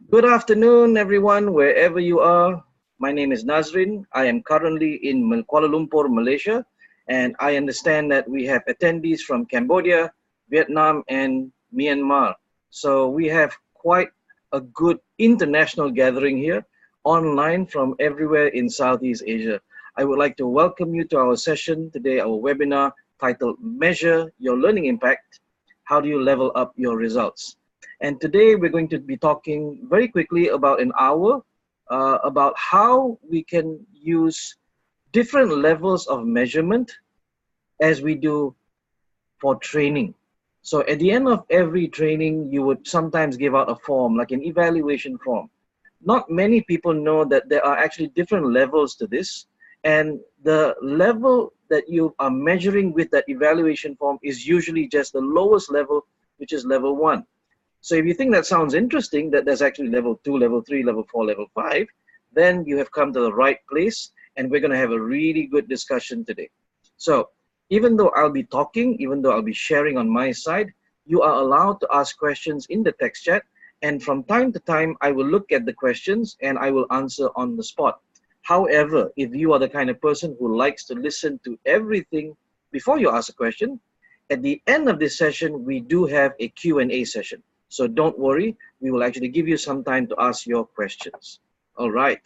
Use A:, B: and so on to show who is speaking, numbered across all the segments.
A: Good afternoon, everyone, wherever you are. My name is Nazrin. I am currently in Kuala Lumpur, Malaysia, and I understand that we have attendees from Cambodia, Vietnam, and Myanmar. So we have quite a good international gathering here online from everywhere in Southeast Asia. I would like to welcome you to our session today, our webinar titled Measure Your Learning Impact. How do you level up your results? And today we're going to be talking very quickly about an hour about how we can use different levels of measurement as we do for training. So at the end of every training, you would sometimes give out a form, like an evaluation form. Not many people know that there are actually different levels to this. And the level that you are measuring with that evaluation form is usually just the lowest level, which is level 1. So if you think that sounds interesting, that there's actually level 2, level 3, level 4, level 5, then you have come to the right place, and we're going to have a really good discussion today. So even though I'll be talking, even though I'll be sharing on my side, you are allowed to ask questions in the text chat, and from time to time, I will look at the questions and I will answer on the spot. However, if you are the kind of person who likes to listen to everything before you ask a question, at the end of this session, we do have a Q&A session. So don't worry, we will actually give you some time to ask your questions. All right.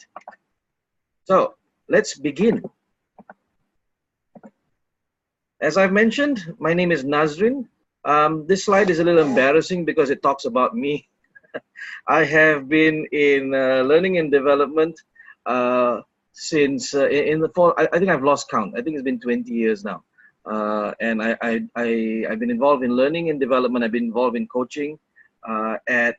A: So let's begin. As I've mentioned, my name is Nazrin. This slide is a little embarrassing because it talks about me. I have been in learning and development since in the fall. I think I've lost count. I think it's been 20 years now. And I've been involved in learning and development. I've been involved in coaching. In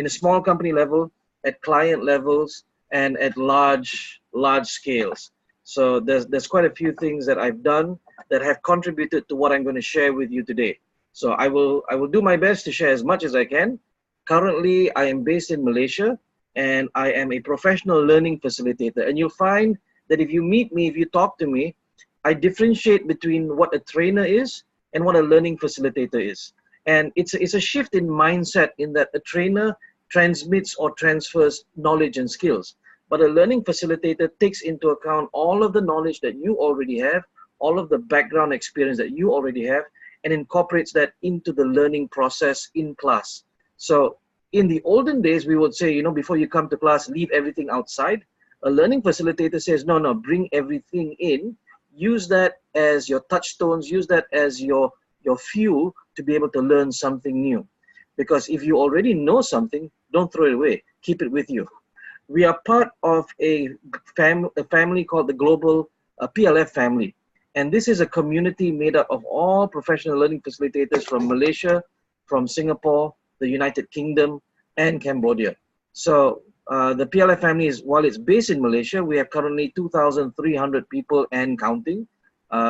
A: a small company level, at client levels, and at large scales. So there's quite a few things that I've done that have contributed to what I'm going to share with you today. So I will do my best to share as much as I can. Currently, I am based in Malaysia, and I am a professional learning facilitator. And you'll find that if you meet me, if you talk to me, I differentiate between what a trainer is and what a learning facilitator is. And it's a shift in mindset in that a trainer transmits or transfers knowledge and skills. But a learning facilitator takes into account all of the knowledge that you already have, all of the background experience that you already have, and incorporates that into the learning process in class. So in the olden days, we would say, before you come to class, leave everything outside. A learning facilitator says, no, bring everything in. Use that as your touchstones, use that as your fuel to be able to learn something new. Because if you already know something, don't throw it away. Keep it with you. We are part of a family called the Global PLF family. And this is a community made up of all professional learning facilitators from Malaysia, from Singapore, the United Kingdom, and Cambodia. So the PLF family is, while it's based in Malaysia, we have currently 2,300 people and counting.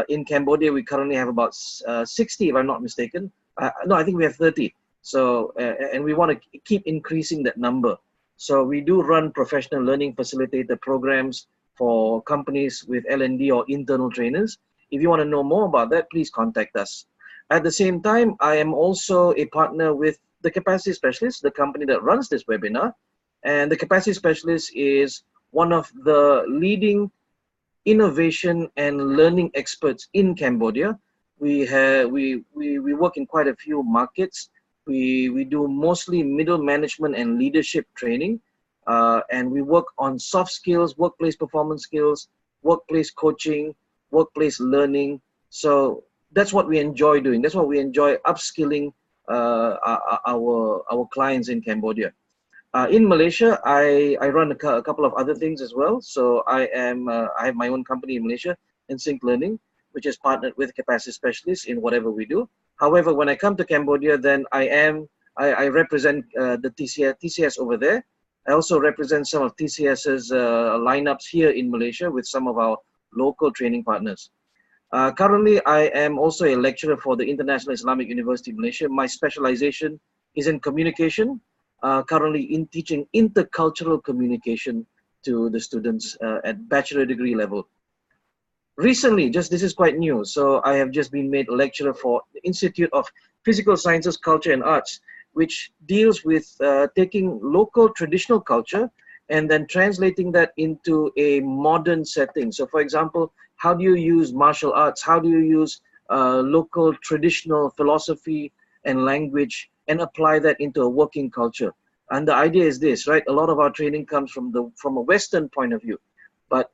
A: In Cambodia, we currently have about 60, if I'm not mistaken. No, I think we have 30. So, and we want to keep increasing that number. So we do run professional learning facilitator programs for companies with L&D or internal trainers. If you want to know more about that, please contact us. At the same time, I am also a partner with the Capacity Specialist, the company that runs this webinar. And the Capacity Specialist is one of the leading innovation and learning experts in Cambodia. We work in quite a few markets. We do mostly middle management and leadership training, and we work on soft skills, workplace performance skills, workplace coaching, workplace learning. So that's what we enjoy doing. That's what we enjoy upskilling our clients in Cambodia. In Malaysia, I run a couple of other things as well. So I have my own company in Malaysia, Insync Learning, which is partnered with Capacity Specialists in whatever we do. However, when I come to Cambodia, then I represent the TCS over there. I also represent some of TCS's lineups here in Malaysia with some of our local training partners. Currently, I am also a lecturer for the International Islamic University Malaysia. My specialization is in communication, currently in teaching intercultural communication to the students at bachelor degree level. Recently, this is quite new, so I have just been made a lecturer for the Institute of Physical Sciences, Culture and Arts which deals with taking local traditional culture and then translating that into a modern setting. So for example, how do you use martial arts? How do you use local traditional philosophy and language and apply that into a working culture? And the idea is this, right? A lot of our training comes from a Western point of view, but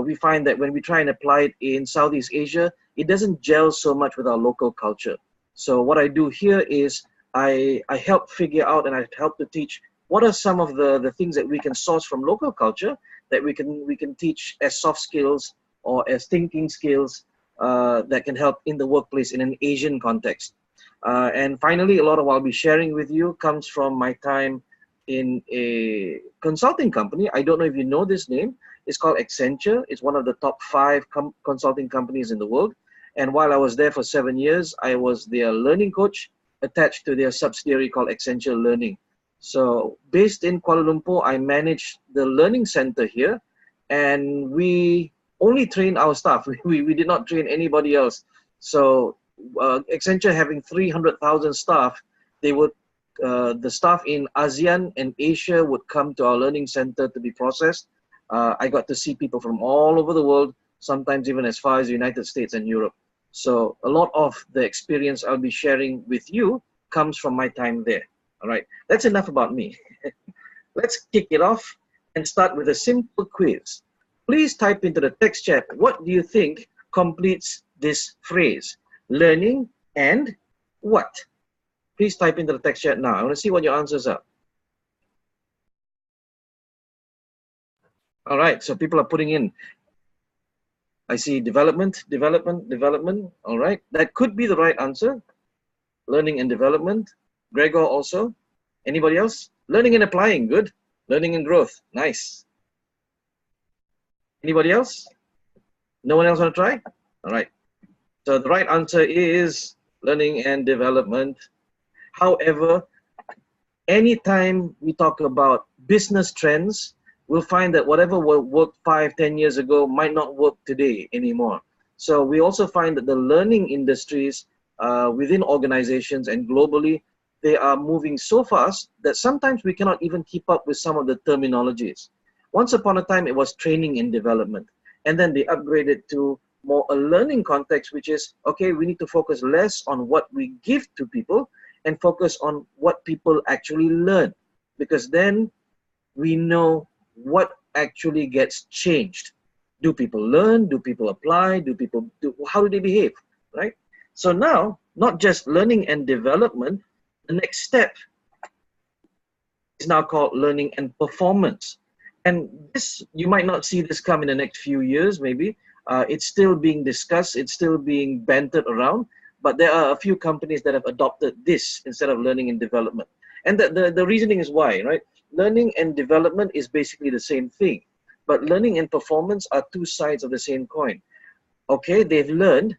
A: we find that when we try and apply it in Southeast Asia, it doesn't gel so much with our local culture. So what I do here is I help figure out and I help to teach what are some of the things that we can source from local culture that we can teach as soft skills or as thinking skills that can help in the workplace in an Asian context. And finally, a lot of what I'll be sharing with you comes from my time in a consulting company. I don't know if you know this name. It's called Accenture. It's one of the top 5 consulting companies in the world. And while I was there for 7 years, I was their learning coach attached to their subsidiary called Accenture Learning. So based in Kuala Lumpur, I managed the learning center here, and we only train our staff. We did not train anybody else. So Accenture having 300,000 staff, they would the staff in ASEAN and Asia would come to our learning center to be processed. I got to see people from all over the world, sometimes even as far as the United States and Europe. So a lot of the experience I'll be sharing with you comes from my time there. All right, that's enough about me. Let's kick it off and start with a simple quiz. Please type into the text chat, what do you think completes this phrase? Learning and what? Please type into the text chat now. I want to see what your answers are. All right, so people are putting in. I see development. All right, that could be the right answer. Learning and development. Gregor also. Anybody else? Learning and applying, good. Learning and growth, nice. Anybody else? No one else want to try? All right. So the right answer is learning and development. However, anytime we talk about business trends, we'll find that whatever worked 5-10 years ago might not work today anymore. So we also find that the learning industries within organizations and globally, they are moving so fast that sometimes we cannot even keep up with some of the terminologies. Once upon a time, it was training and development. And then they upgraded to more a learning context, which is, okay, we need to focus less on what we give to people and focus on what people actually learn. Because then we know what actually gets changed. Do people learn? Do people apply? How do they behave, right? So now, not just learning and development, the next step is now called learning and performance. And this, you might not see this come in the next few years, maybe. It's still being discussed, it's still being bantered around, but there are a few companies that have adopted this instead of learning and development. And the reasoning is why, right? Learning and development is basically the same thing, but learning and performance are two sides of the same coin. Okay, they've learned.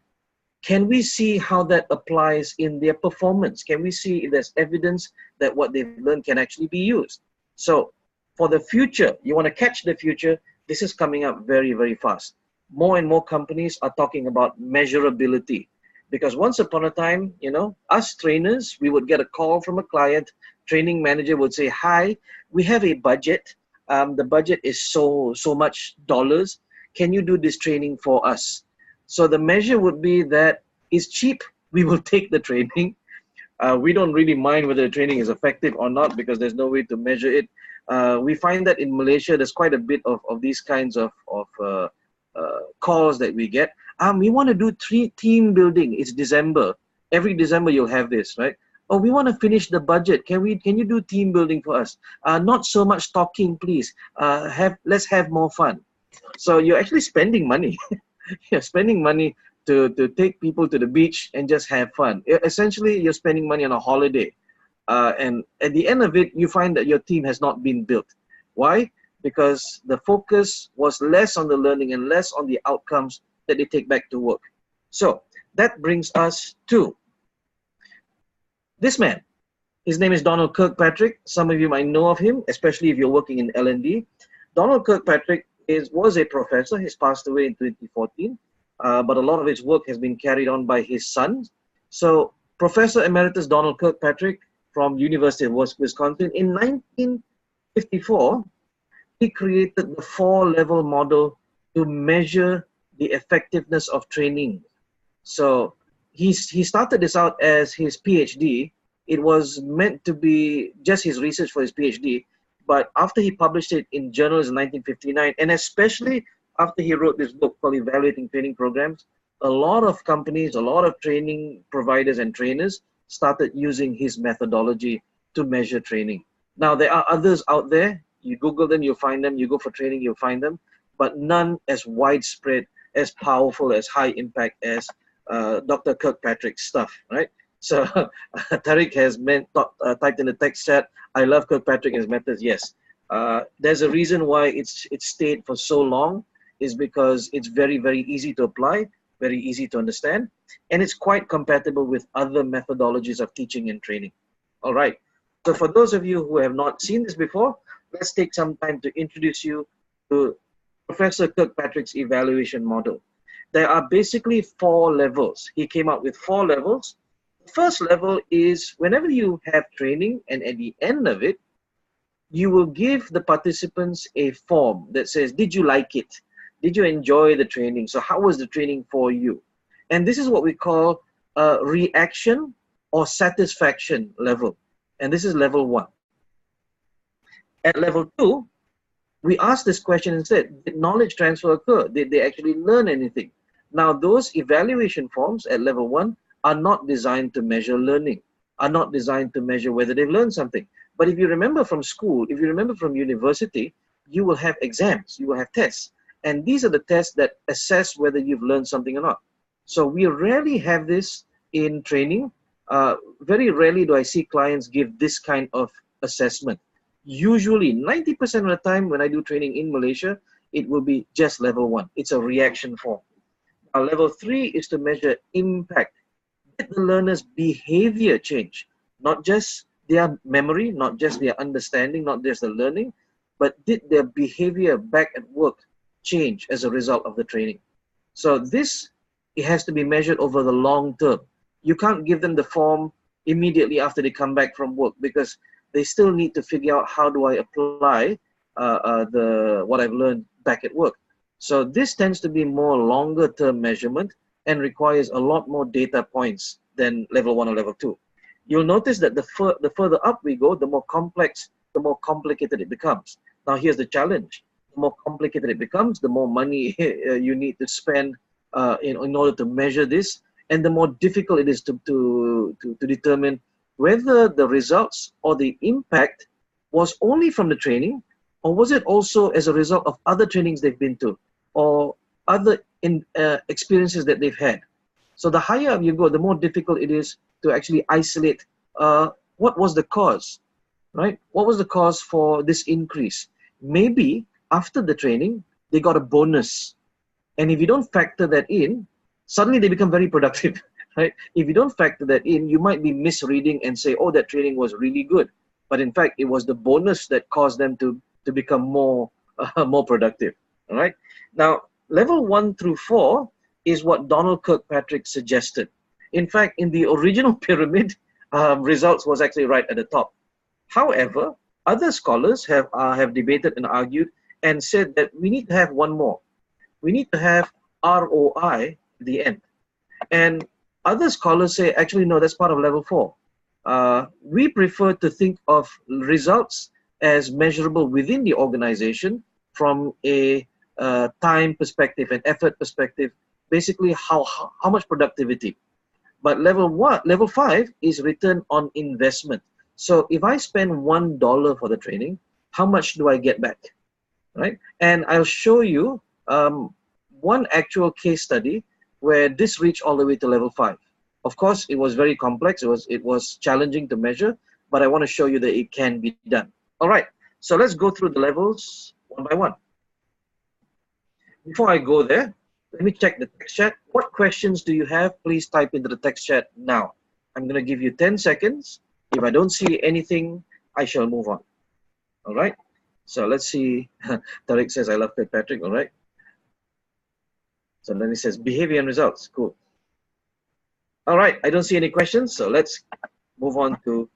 A: Can we see how that applies in their performance? Can we see if there's evidence that what they've learned can actually be used? So for the future, you want to catch the future, this is coming up very, very fast. More and more companies are talking about measurability. Because once upon a time, you know, us trainers, we would get a call from a client, training manager would say, hi, we have a budget. The budget is so much dollars. Can you do this training for us? So the measure would be that it's cheap, we will take the training. We don't really mind whether the training is effective or not because there's no way to measure it. We find that in Malaysia, there's quite a bit of these kinds of calls that we get. We want to do team building. It's December. Every December you'll have this, right? Oh, we want to finish the budget. Can you do team building for us? Not so much talking, please. Let's have more fun. So you're actually spending money. You're spending money to take people to the beach and just have fun. Essentially, you're spending money on a holiday. And at the end of it, you find that your team has not been built. Why? Because the focus was less on the learning and less on the outcomes that they take back to work. So that brings us to this man. His name is Donald Kirkpatrick. Some of you might know of him, especially if you're working in L&D. Donald Kirkpatrick was a professor. He's passed away in 2014, but a lot of his work has been carried on by his son. So Professor Emeritus Donald Kirkpatrick, from University of Wisconsin. In 1954, he created the 4-level model to measure the effectiveness of training. So he started this out as his PhD. It was meant to be just his research for his PhD, but after he published it in journals in 1959, and especially after he wrote this book called Evaluating Training Programs, a lot of companies, a lot of training providers and trainers started using his methodology to measure training. Now, there are others out there. You Google them, you'll find them. You go for training, you'll find them. But none as widespread, as powerful, as high impact as Dr. Kirkpatrick's stuff, right? So Tariq has typed in the text chat, I love Kirkpatrick and his methods. Yes. There's a reason why it's stayed for so long, is because it's very, very easy to apply, very easy to understand, and it's quite compatible with other methodologies of teaching and training. All right. So for those of you who have not seen this before, let's take some time to introduce you to Professor Kirkpatrick's evaluation model. There are basically 4 levels. He came up with 4 levels. The first level is whenever you have training, and at the end of it, you will give the participants a form that says, did you like it? Did you enjoy the training? So how was the training for you? And this is what we call a reaction or satisfaction level. And this is level 1. At level 2, we asked this question instead, did knowledge transfer occur? Did they actually learn anything? Now, those evaluation forms at level 1 are not designed to measure learning, are not designed to measure whether they've learned something. But if you remember from school, if you remember from university, you will have exams, you will have tests. And these are the tests that assess whether you've learned something or not. So we rarely have this in training. Very rarely do I see clients give this kind of assessment. Usually 90% of the time when I do training in Malaysia, it will be just level 1. It's a reaction form. Now, level 3 is to measure impact. Did the learner's behavior change? Not just their memory, not just their understanding, not just the learning, but did their behavior back at work change as a result of the training? So this, it has to be measured over the long term. You can't give them the form immediately after they come back from work, because they still need to figure out, how do I apply what I've learned back at work? So this tends to be more longer term measurement and requires a lot more data points than level 1 or level 2. You'll notice that the further up we go, the more complex, the more complicated it becomes. Now here's the challenge. The more complicated it becomes, the more money you need to spend in order to measure this, and the more difficult it is to determine whether the results or the impact was only from the training, or was it also as a result of other trainings they've been to, or other experiences that they've had. So the higher up you go, the more difficult it is to actually isolate what was the cause, right? What was the cause for this increase? Maybe after the training, they got a bonus. And if you don't factor that in, suddenly they become very productive, right? If you don't factor that in, you might be misreading and say, oh, that training was really good. But in fact, it was the bonus that caused them to become more productive, all right? Now, level 1 through 4 is what Donald Kirkpatrick suggested. In fact, in the original pyramid, results was actually right at the top. However, other scholars have debated and argued and said that we need to have one more. We need to have ROI at the end. And other scholars say, actually, no, that's part of level 4. We prefer to think of results as measurable within the organization from a time perspective and effort perspective, basically how much productivity. But level 5 is return on investment. So if I spend $1 for the training, how much do I get back, right? And I'll show you one actual case study where this reached all the way to level 5. Of course, it was very complex. It was challenging to measure, but I want to show you that it can be done. All right, so let's go through the levels one by one. Before I go there, let me check the text chat. What questions do you have? Please type into the text chat now. I'm going to give you 10 seconds. If I don't see anything, I shall move on. All right. So let's see. Tariq says, I love Kirkpatrick. All right. So then he says, behavior and results. Cool. All right. I don't see any questions. So let's move on to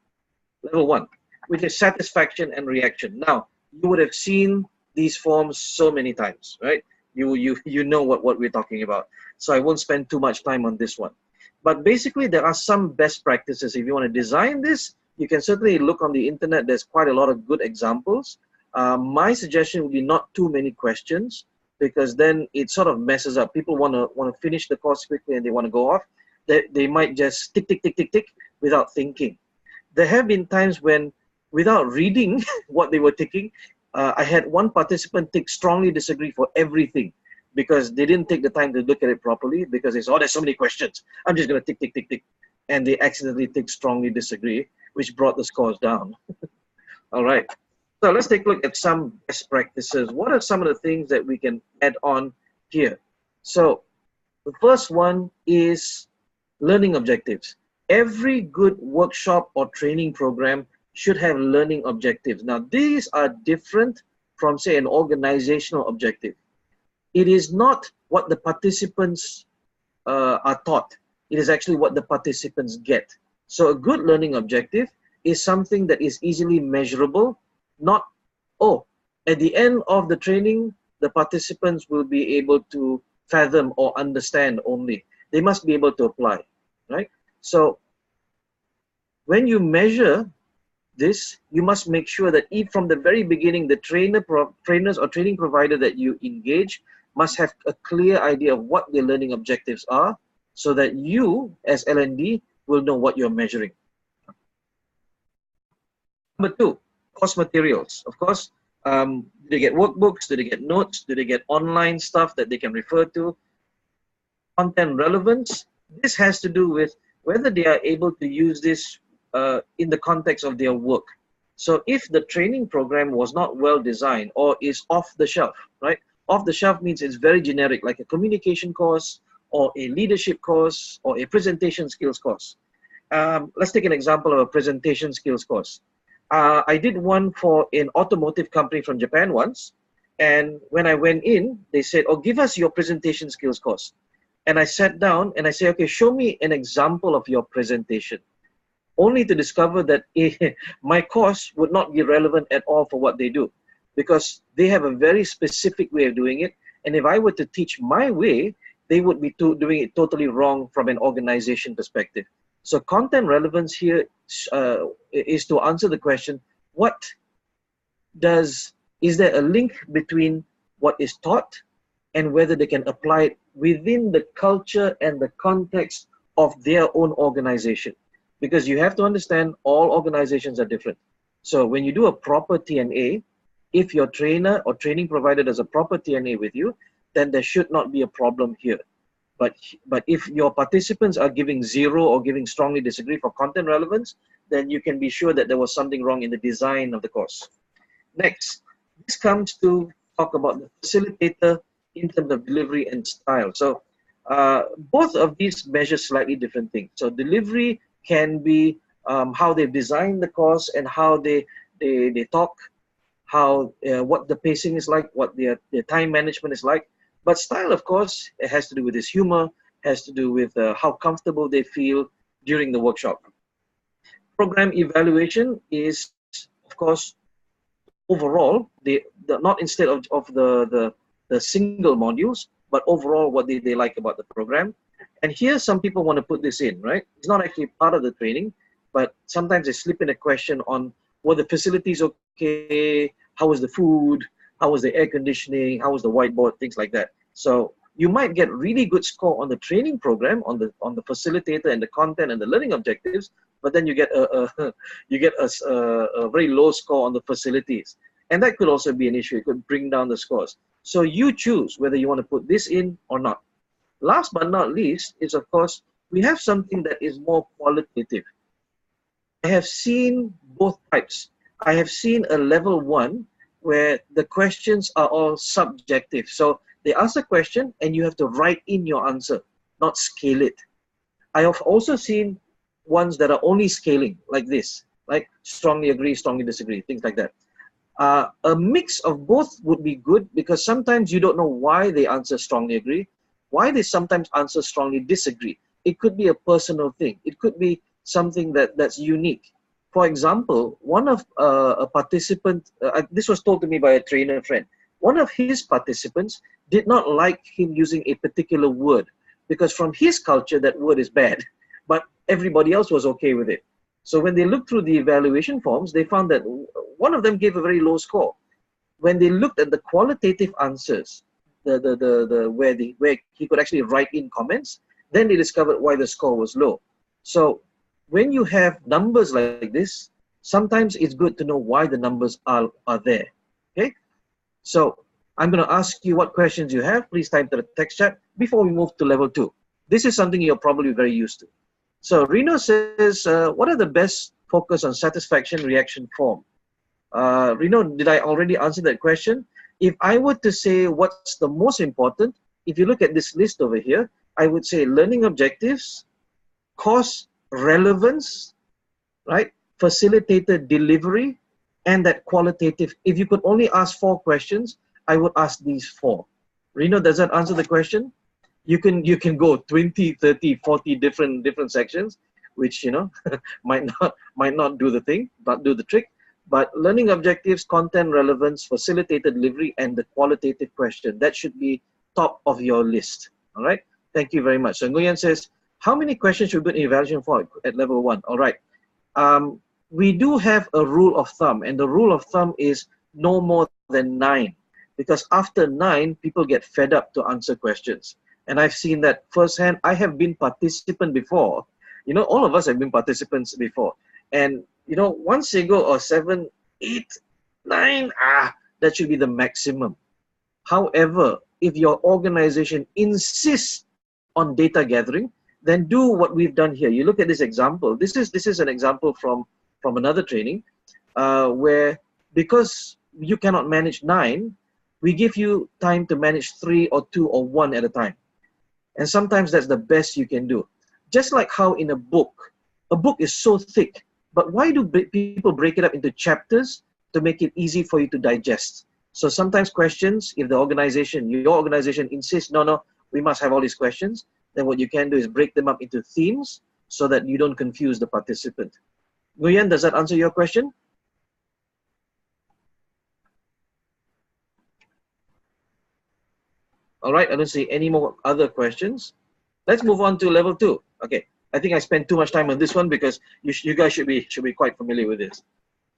A: Level 1, which is satisfaction and reaction. Now, you would have seen these forms so many times, right? You know what we're talking about. So I won't spend too much time on this one. But basically, there are some best practices. If you want to design this, you can certainly look on the internet. There's quite a lot of good examples. My suggestion would be not too many questions, because then it sort of messes up. People want to finish the course quickly and they want to go off. They might just tick, tick, tick, tick, tick without thinking. There have been times when, without reading what they were ticking, I had one participant tick strongly disagree for everything, because they didn't take the time to look at it properly, because they said, oh, there's so many questions, I'm just going to tick, tick, tick, tick. And they accidentally tick strongly disagree, which brought the scores down. All right. So let's take a look at some best practices. What are some of the things that we can add on here? So the first one is learning objectives. Every good workshop or training program should have learning objectives. Now, these are different from, say, an organizational objective. It is not what the participants are taught. It is actually what the participants get. So a good learning objective is something that is easily measurable, not, oh, at the end of the training, the participants will be able to fathom or understand only. They must be able to apply, right? So when you measure this, you must make sure that from the very beginning, the trainers or training provider that you engage must have a clear idea of what their learning objectives are, so that you, as L&D, will know what you're measuring. Number 2, course materials. Of course, do they get workbooks? Do they get notes? Do they get online stuff that they can refer to? Content relevance. This has to do with whether they are able to use this in the context of their work. So if the training program was not well designed or is off the shelf, right? Off the shelf means it's very generic, like a communication course or a leadership course or a presentation skills course. Let's take an example of a presentation skills course. I did one for an automotive company from Japan once, and when I went in, they said, oh, give us your presentation skills course. And I sat down and I said, okay, show me an example of your presentation. Only to discover that my course would not be relevant at all for what they do, because they have a very specific way of doing it. And if I were to teach my way, they would be doing it totally wrong from an organization perspective. So content relevance here is to answer the question, is there a link between what is taught and whether they can apply it within the culture and the context of their own organization? Because you have to understand, all organizations are different. So when you do a proper TNA, if your trainer or training provider does a proper TNA with you, then there should not be a problem here. But if your participants are giving 0 or giving strongly disagree for content relevance, then you can be sure that there was something wrong in the design of the course. Next, this comes to talk about the facilitator in terms of delivery and style. So both of these measure slightly different things. So delivery can be how they've designed the course and how they talk, how what the pacing is like, what their time management is like. But style, of course, it has to do with his humor, has to do with how comfortable they feel during the workshop. Program evaluation is, of course, overall, not instead of the single modules, but overall what they like about the program. And here some people want to put this in, right? It's not actually part of the training, but sometimes they slip in a question on, were the facilities okay? How was the food? How was the air conditioning? How was the whiteboard? Things like that. So you might get really good score on the training program, on the facilitator and the content and the learning objectives, but then you get a very low score on the facilities, and that could also be an issue. It could bring down the scores. So you choose whether you want to put this in or not. Last but not least is, of course, we have something that is more qualitative. I have seen both types. I have seen a level 1 where the questions are all subjective. So they ask a question and you have to write in your answer, not scale it. I have also seen ones that are only scaling, like this, like strongly agree, strongly disagree, things like that. A mix of both would be good, because sometimes you don't know why they answer strongly agree, why they sometimes answer strongly disagree. It could be a personal thing. It could be something that's unique. For example, one of a participant, this was told to me by a trainer friend, one of his participants did not like him using a particular word because from his culture, that word is bad, but everybody else was okay with it. So when they looked through the evaluation forms, they found that one of them gave a very low score. When they looked at the qualitative answers, where he could actually write in comments, then they discovered why the score was low. So when you have numbers like this, sometimes it's good to know why the numbers are there. Okay, so I'm going to ask you what questions you have. Please type to the text chat before we move to level 2. This is something you're probably very used to. So Reno says, what are the best focus on satisfaction reaction form? Reno, did I already answer that question? If I were to say what's the most important, if you look at this list over here, I would say learning objectives, course relevance, right? Facilitated delivery, and that qualitative. If you could only ask 4 questions, I would ask these 4. Reno, does that answer the question? You can go 20, 30, 40 different sections, which might not do the thing, but do the trick. But learning objectives, content relevance, facilitated delivery, and the qualitative question, that should be top of your list. All right. Thank you very much. So Nguyen says, how many questions should we put in evaluation for at level 1? All right. We do have a rule of thumb, and the rule of thumb is no more than 9, because after 9, people get fed up to answer questions. And I've seen that firsthand. I have been participant before. All of us have been participants before. And, once they go, 7, 8, 9, that should be the maximum. However, if your organization insists on data gathering, then do what we've done here. You look at this example. This is an example from another training where, because you cannot manage 9, we give you time to manage 3 or 2 or 1 at a time. And sometimes that's the best you can do. Just like how in a book is so thick, but why do people break it up into chapters? To make it easy for you to digest. So sometimes questions, if your organization insists, no, we must have all these questions, then what you can do is break them up into themes so that you don't confuse the participant. Nguyen, does that answer your question? All right, I don't see any more other questions. Let's move on to level 2. Okay, I think I spent too much time on this one because you guys should be quite familiar with this.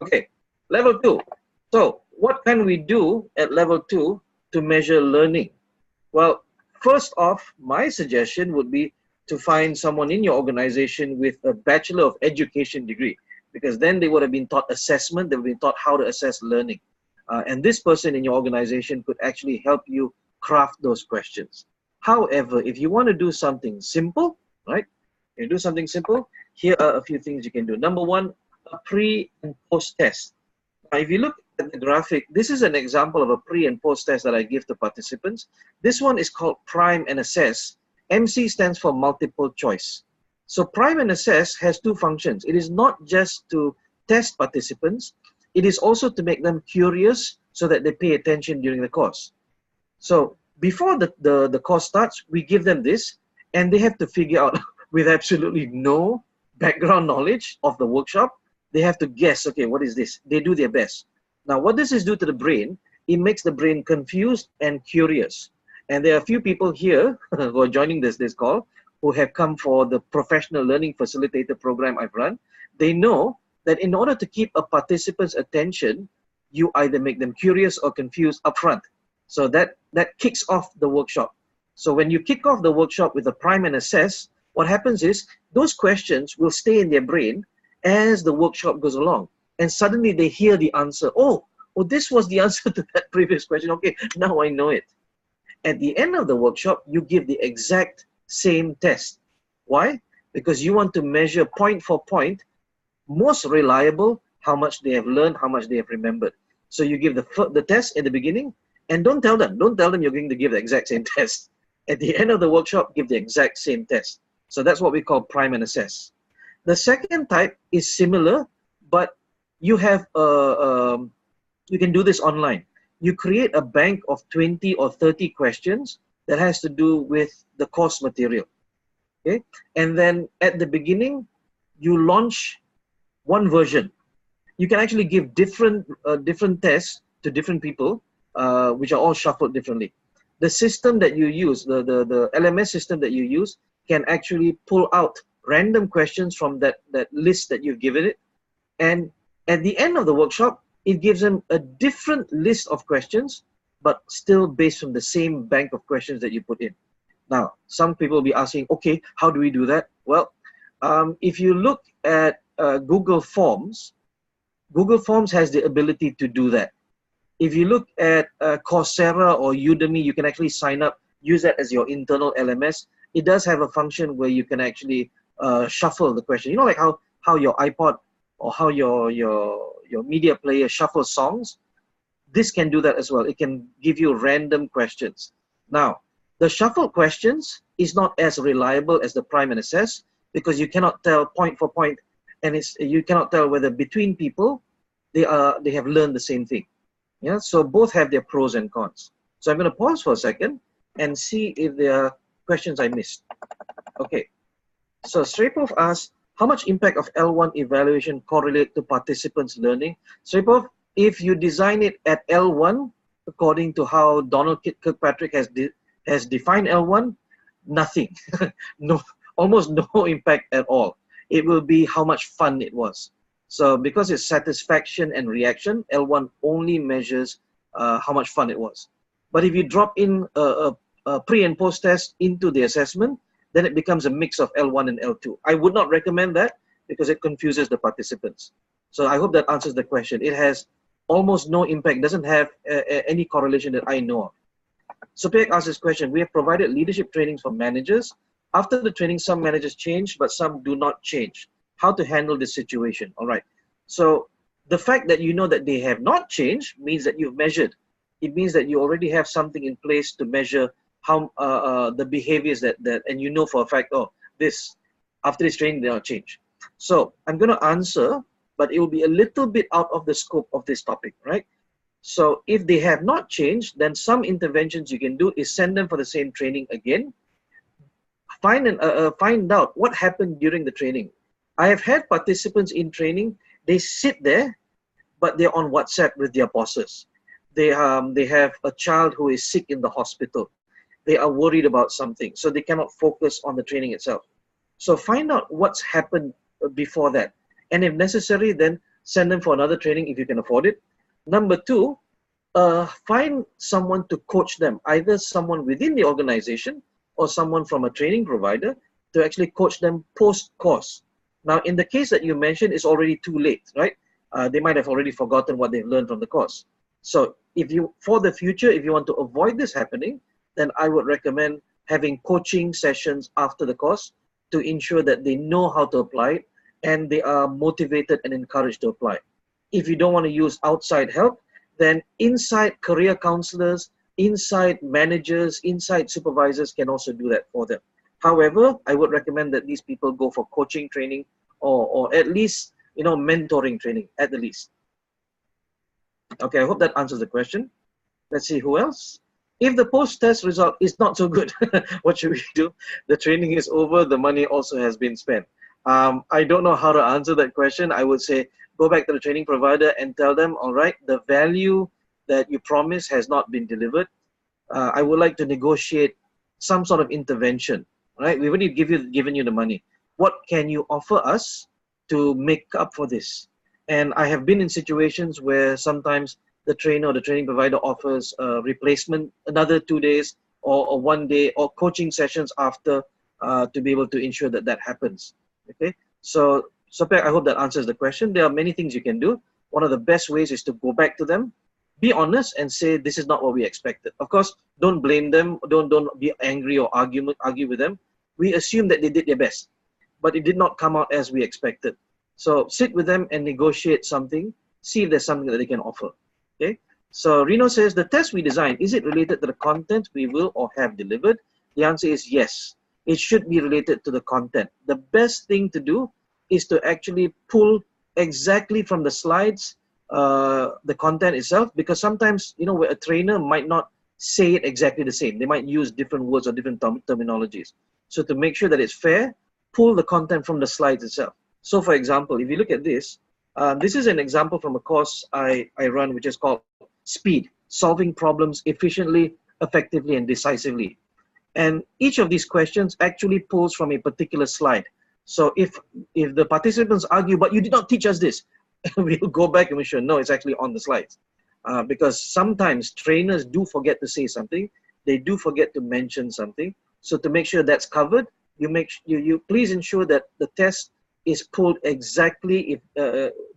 A: Okay, level 2. So what can we do at level 2 to measure learning? Well, first off, my suggestion would be to find someone in your organization with a Bachelor of Education degree, because then they would have been taught assessment, they would have been taught how to assess learning. And this person in your organization could actually help you craft those questions. However, if you want to do something simple, right? You do something simple, here are a few things you can do. Number 1, a pre and post test. Now, if you look at the graphic, this is an example of a pre and post test that I give to participants. This one is called Prime and Assess. MC stands for multiple choice. So Prime and Assess has 2 functions. It is not just to test participants, it is also to make them curious so that they pay attention during the course. So before the course starts, we give them this, and they have to figure out with absolutely no background knowledge of the workshop. They have to guess, okay, what is this? They do their best. Now, what does this do to the brain? It makes the brain confused and curious. And there are a few people here who are joining this call who have come for the professional learning facilitator program I've run. They know that in order to keep a participant's attention, you either make them curious or confused upfront. So that kicks off the workshop. So when you kick off the workshop with a Prime and Assess, what happens is those questions will stay in their brain as the workshop goes along. And suddenly they hear the answer. Oh, this was the answer to that previous question. Okay, now I know it. At the end of the workshop, you give the exact same test. Why? Because you want to measure point for point, most reliable, how much they have learned, how much they have remembered. So you give the test at the beginning, and don't tell them you're going to give the exact same test. At the end of the workshop, give the exact same test. So that's what we call Prime and Assess. The second type is similar, but you have you can do this online. You create a bank of 20 or 30 questions that has to do with the course material. Okay, and then at the beginning, you launch one version. You can actually give different tests to different people, which are all shuffled differently. The system that you use, the LMS system that you use, can actually pull out random questions from that list that you've given it. And at the end of the workshop, it gives them a different list of questions, but still based on the same bank of questions that you put in. Now, some people will be asking, okay, how do we do that? Well, if you look at Google Forms has the ability to do that. If you look at Coursera or Udemy, you can actually sign up, use that as your internal LMS. It does have a function where you can actually shuffle the question. You know, like how your iPod or how your media player shuffles songs. This can do that as well. It can give you random questions. Now, the shuffled questions is not as reliable as the prime and assess, because you cannot tell point for point, and you cannot tell whether between people they have learned the same thing. Yeah, so both have their pros and cons. So I'm going to pause for a second and see if there are questions I missed. Okay, so Srepov asks, how much impact of L1 evaluation correlate to participants' learning? Srepov, if you design it at L1, according to how Donald Kirkpatrick has defined L1, nothing, no, almost no impact at all. It will be how much fun it was. So because it's satisfaction and reaction, L1 only measures how much fun it was. But if you drop in a pre and post test into the assessment, then it becomes a mix of L1 and L2. I would not recommend that because it confuses the participants. So I hope that answers the question. It has almost no impact, doesn't have any correlation that I know of. So Pek asks this question, we have provided leadership trainings for managers. After the training, some managers change, but some do not change. How to handle this situation? All right. So the fact that you know that they have not changed means that you've measured. It means that you already have something in place to measure how the behaviors that and you know for a fact, oh, this after this training they will change. So I'm going to answer, but it will be a little bit out of the scope of this topic, right? So if they have not changed, then some interventions you can do is send them for the same training again. Find out what happened during the training. I have had participants in training, they sit there, but they're on WhatsApp with their bosses. They have a child who is sick in the hospital. They are worried about something, so they cannot focus on the training itself. So find out what's happened before that. And if necessary, then send them for another training if you can afford it. Number two, find someone to coach them, either someone within the organization or someone from a training provider to actually coach them post-course. Now, in the case that you mentioned, it's already too late, right? They might have already forgotten what they've learned from the course. So for the future, if you want to avoid this happening, then I would recommend having coaching sessions after the course to ensure that they know how to apply it and they are motivated and encouraged to apply. If you don't want to use outside help, then inside career counselors, inside managers, inside supervisors can also do that for them. However, I would recommend that these people go for coaching training or at least, mentoring training at the least. Okay, I hope that answers the question. Let's see who else. If the post-test result is not so good, what should we do? The training is over, the money also has been spent. I don't know how to answer that question. I would say go back to the training provider and tell them, all right, the value that you promised has not been delivered. I would like to negotiate some sort of intervention, right? We've already given you the money. What can you offer us to make up for this? And I have been in situations where sometimes the trainer or the training provider offers a replacement, another 2 days or 1 day or coaching sessions after to be able to ensure that that happens. Okay, so I hope that answers the question. There are many things you can do. One of the best ways is to go back to them, be honest and say, this is not what we expected. Of course, don't blame them. Don't be angry or argue with them. We assume that they did their best, but it did not come out as we expected. So sit with them and negotiate something, see if there's something that they can offer. Okay. So Reno says, the test we designed, is it related to the content we will or have delivered? The answer is yes. It should be related to the content. The best thing to do is to actually pull exactly from the slides, the content itself, because sometimes, where a trainer might not say it exactly the same. They might use different words or different terminologies. So to make sure that it's fair, pull the content from the slides itself. So for example, if you look at this, this is an example from a course I run, which is called Speed, Solving Problems Efficiently, Effectively, and Decisively. And each of these questions actually pulls from a particular slide. So if the participants argue, but you did not teach us this, we'll go back and we should know it's actually on the slides. Because sometimes trainers do forget to say something, they do forget to mention something. So to make sure that's covered, you please ensure that the test is pulled exactly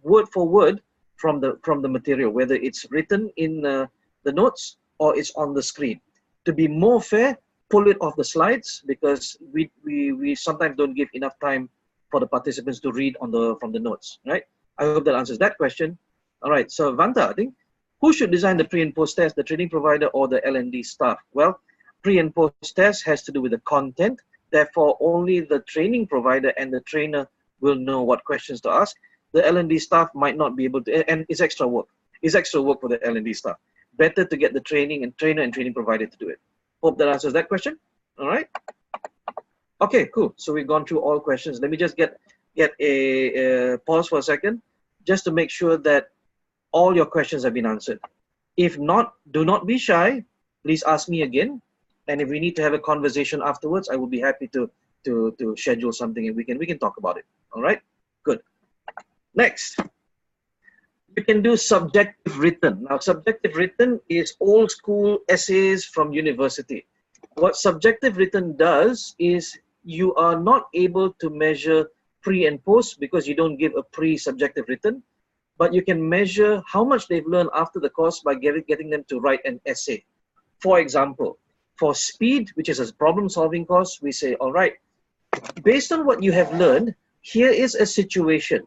A: word for word from the material, whether it's written in the notes or it's on the screen. To be more fair, pull it off the slides, because we sometimes don't give enough time for the participants to read from the notes, right? I hope that answers that question. All right, so Vanta, I think, who should design the pre and post test, the training provider or the L&D staff? Well, pre and post test has to do with the content. Therefore, only the training provider and the trainer will know what questions to ask. The L&D staff might not be able to, and it's extra work. It's extra work for the L&D staff. Better to get the trainer and training provider to do it. Hope that answers that question. All right. Okay, cool. So we've gone through all questions. Let me just get a pause for a second, just to make sure that all your questions have been answered. If not, do not be shy. Please ask me again. And if we need to have a conversation afterwards, I will be happy to schedule something and we can talk about it. All right. Good. Next. You can do subjective written. Now, subjective written is old school essays from university. What subjective written does is you are not able to measure pre and post because you don't give a pre-subjective written, but you can measure how much they've learned after the course by getting them to write an essay. For example, for speed, which is a problem-solving course, we say, all right, based on what you have learned, here is a situation.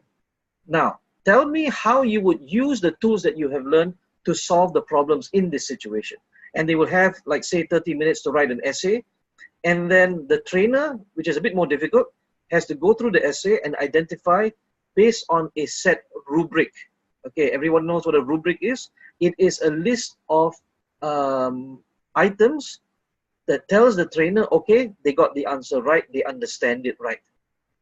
A: Now, tell me how you would use the tools that you have learned to solve the problems in this situation. And they will have, like, say, 30 minutes to write an essay. And then the trainer, which is a bit more difficult, has to go through the essay and identify based on a set rubric. Okay, everyone knows what a rubric is. It is a list of items that tells the trainer, okay, they got the answer right, they understand it right.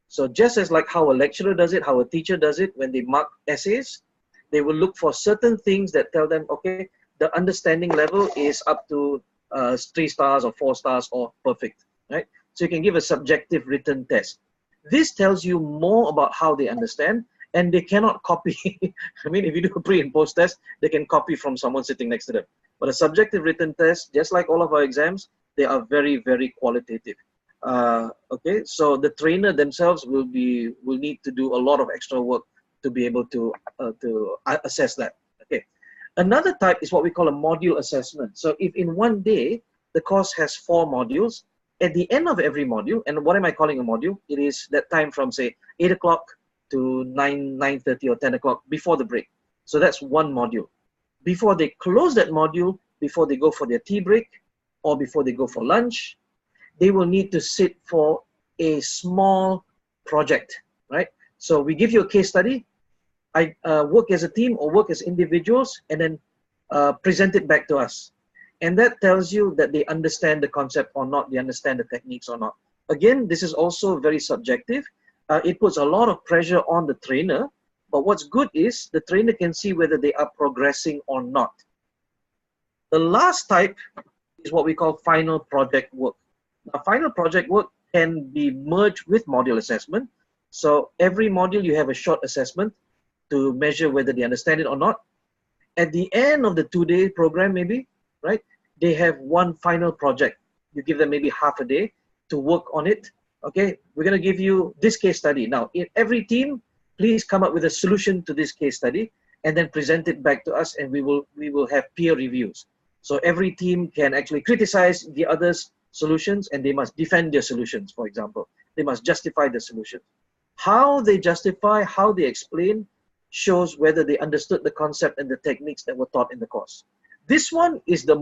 A: So just as like how a lecturer does it, how a teacher does it, when they mark essays, they will look for certain things that tell them, okay, the understanding level is up to 3 stars or 4 stars or perfect, right? So you can give a subjective written test. This tells you more about how they understand, and they cannot copy. I mean, if you do a pre and post test, they can copy from someone sitting next to them. But a subjective written test, just like all of our exams, they are very, very qualitative. Okay, so the trainer themselves will need to do a lot of extra work to be able to assess that. Okay, another type is what we call a module assessment. So if in one day the course has 4 modules, at the end of every module, and what am I calling a module? It is that time from, say, 8 o'clock to 9:30 or 10 o'clock before the break. So that's one module. Before they close that module, before they go for their tea break, or before they go for lunch, they will need to sit for a small project, right? So we give you a case study. I work as a team or work as individuals, and then present it back to us. And that tells you that they understand the concept or not, they understand the techniques or not. Again, this is also very subjective. It puts a lot of pressure on the trainer, but what's good is the trainer can see whether they are progressing or not. The last type is what we call final project work. Now, final project work can be merged with module assessment. So every module you have a short assessment to measure whether they understand it or not. At the end of the 2-day program, maybe, right, they have one final project. You give them maybe half a day to work on it. Okay, we're going to give you this case study. Now, in every team, please come up with a solution to this case study and then present it back to us, and we will have peer reviews. So every team can actually criticize the others' solutions, and they must defend their solutions, for example. They must justify the solution. How they justify, how they explain, shows whether they understood the concept and the techniques that were taught in the course. This one is the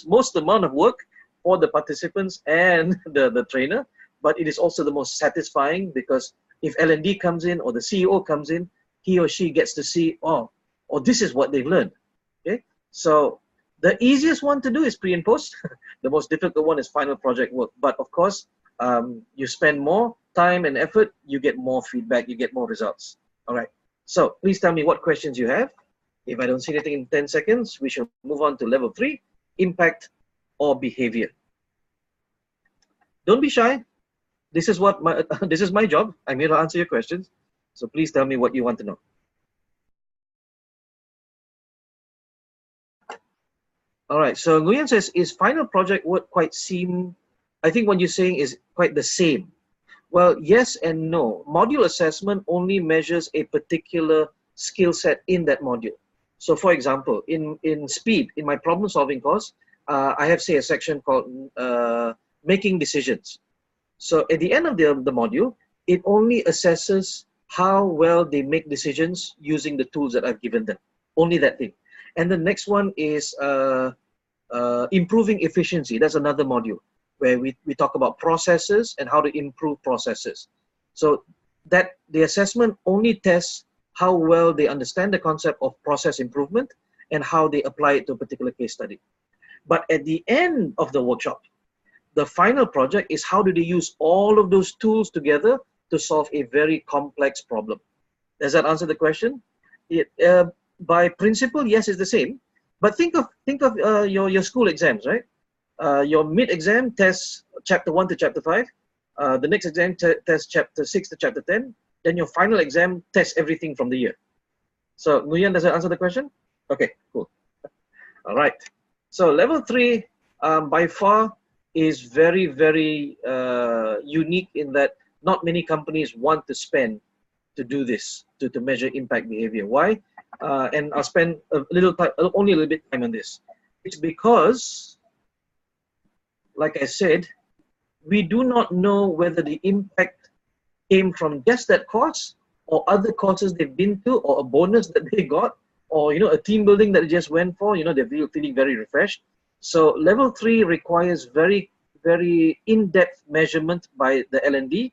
A: most amount of work for the participants and the trainer, but it is also the most satisfying, because if L&D comes in or the CEO comes in, he or she gets to see, oh, this is what they've learned. Okay, so the easiest one to do is pre and post. The most difficult one is final project work. But of course, you spend more, time and effort, you get more feedback, you get more results. All right. So please tell me what questions you have. If I don't see anything in 10 seconds, we shall move on to level 3, impact or behavior. Don't be shy. This is what this is my job. I'm here to answer your questions. So please tell me what you want to know. All right. So Nguyen says, is final project work quite seem? I think what you're saying is quite the same. Well, yes and no. Module assessment only measures a particular skill set in that module. So for example, in speed, in my problem solving course, I have, say, a section called making decisions. So at the end of the module, it only assesses how well they make decisions using the tools that I've given them. Only that thing. And the next one is improving efficiency. That's another module where we talk about processes and how to improve processes. So that the assessment only tests how well they understand the concept of process improvement and how they apply it to a particular case study. But at the end of the workshop, the final project is how do they use all of those tools together to solve a very complex problem. Does that answer the question? By principle, yes, it's the same. But think of your school exams, right? Your mid-exam tests chapter 1 to chapter 5. The next exam tests chapter 6 to chapter 10. Then your final exam tests everything from the year. So, Nguyen, does that answer the question? Okay, cool. All right. So, level 3, by far, is very, very unique in that not many companies want to spend to do this, to measure impact behavior. Why? And I'll spend only a little bit time on this. It's because, like I said, we do not know whether the impact came from just that course or other courses they've been to, or a bonus that they got, or a team building that they just went for. They're feeling very refreshed. So level 3 requires very, very in-depth measurement by the L&D,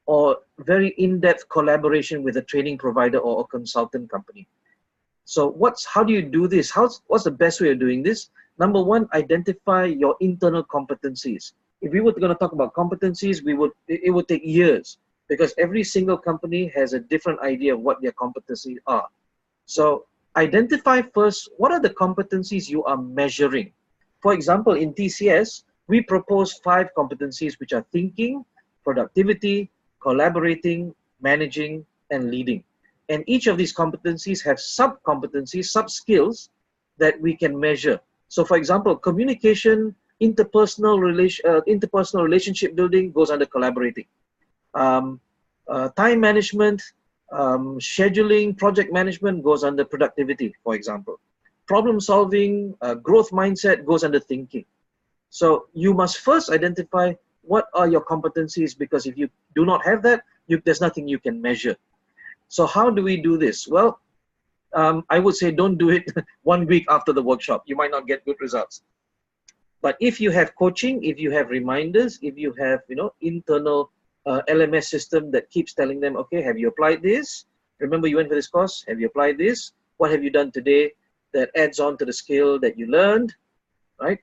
A: or very in-depth collaboration with a training provider or a consultant company. So how do you do this? What's the best way of doing this? Number 1, identify your internal competencies. If we were going to talk about competencies, it would take years, because every single company has a different idea of what their competencies are. So identify first, what are the competencies you are measuring? For example, in TCS, we propose 5 competencies, which are thinking, productivity, collaborating, managing, and leading. And each of these competencies have sub-competencies, sub-skills that we can measure. So for example, communication, interpersonal relationship building goes under collaborating. Time management, scheduling, project management goes under productivity, for example. Problem solving, growth mindset goes under thinking. So you must first identify what are your competencies, because if you do not have that, there's nothing you can measure. So how do we do this? Well, I would say don't do it 1 week after the workshop. You might not get good results. But if you have coaching, if you have reminders, if you have internal LMS system that keeps telling them, okay, have you applied this? Remember you went for this course, have you applied this? What have you done today that adds on to the skill that you learned, right?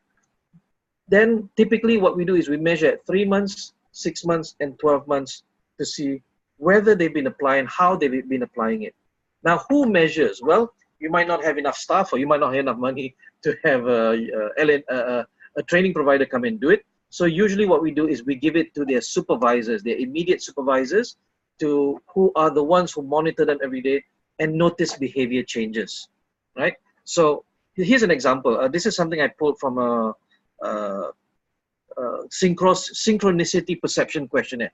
A: Then typically what we do is we measure at 3 months, 6 months, and 12 months to see whether they've been applying, how they've been applying it. Now, who measures? Well, you might not have enough staff, or you might not have enough money to have a training provider come and do it. So usually what we do is we give it to their supervisors, their immediate supervisors, who are the ones who monitor them every day and notice behavior changes, right? So here's an example. This is something I pulled from a synchronicity perception questionnaire.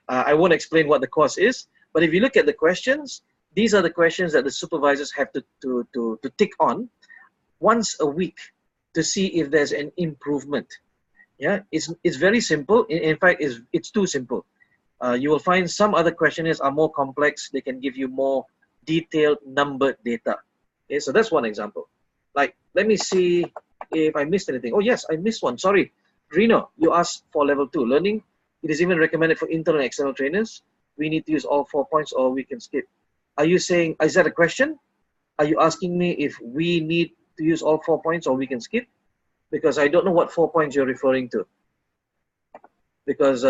A: I won't explain what the course is, but if you look at the questions, these are the questions that the supervisors have to tick on once a week to see if there's an improvement. Yeah, it's very simple. In fact, it's too simple. You will find some other questionnaires are more complex. They can give you more detailed numbered data. Okay, so that's one example. Like, let me see if I missed anything. Oh yes, I missed one. Sorry, Reno, you asked for level 2 learning. It is even recommended for internal and external trainers. We need to use all 4 points, or we can skip. Are you saying, is that a question? Are you asking me if we need to use all 4 points or we can skip? Because I don't know what 4 points you're referring to. because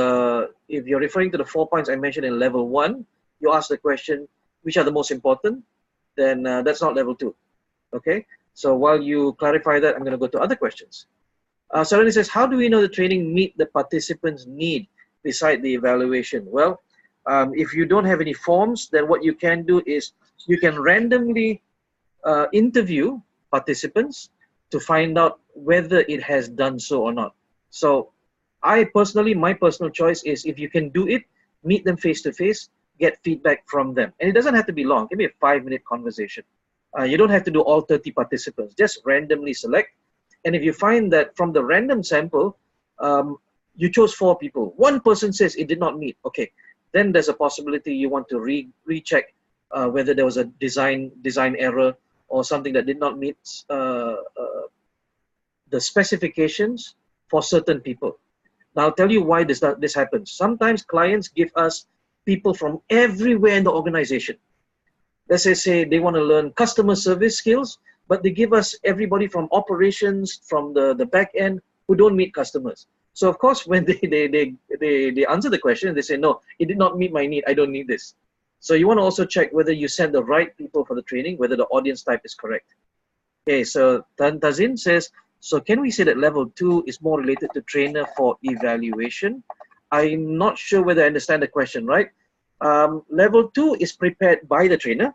A: if you're referring to the 4 points I mentioned in level 1, you ask the question, which are the most important, then that's not level 2. Okay, so while you clarify that, I'm going to go to other questions. Sarani says, how do we know the training meet the participants' need beside the evaluation? Well, if you don't have any forms, then what you can do is you can randomly interview participants to find out whether it has done so or not. So I personally, my personal choice is, if you can do it, meet them face to face, get feedback from them. And it doesn't have to be long. It can be a 5-minute conversation. You don't have to do all 30 participants. Just randomly select. And if you find that from the random sample, you chose 4 people, one person says it did not meet, okay, then there's a possibility you want to recheck whether there was a design error or something that did not meet the specifications for certain people. Now I'll tell you why this happens. Sometimes clients give us people from everywhere in the organization. Let's say they want to learn customer service skills, but they give us everybody from operations, from the back end, who don't meet customers. So of course, when they answer the question, they say, no, it did not meet my need, I don't need this. So you want to also check whether you send the right people for the training, whether the audience type is correct. Okay, so Tazin says, so can we say that level 2 is more related to trainer for evaluation? I'm not sure whether I understand the question, right? Level 2 is prepared by the trainer.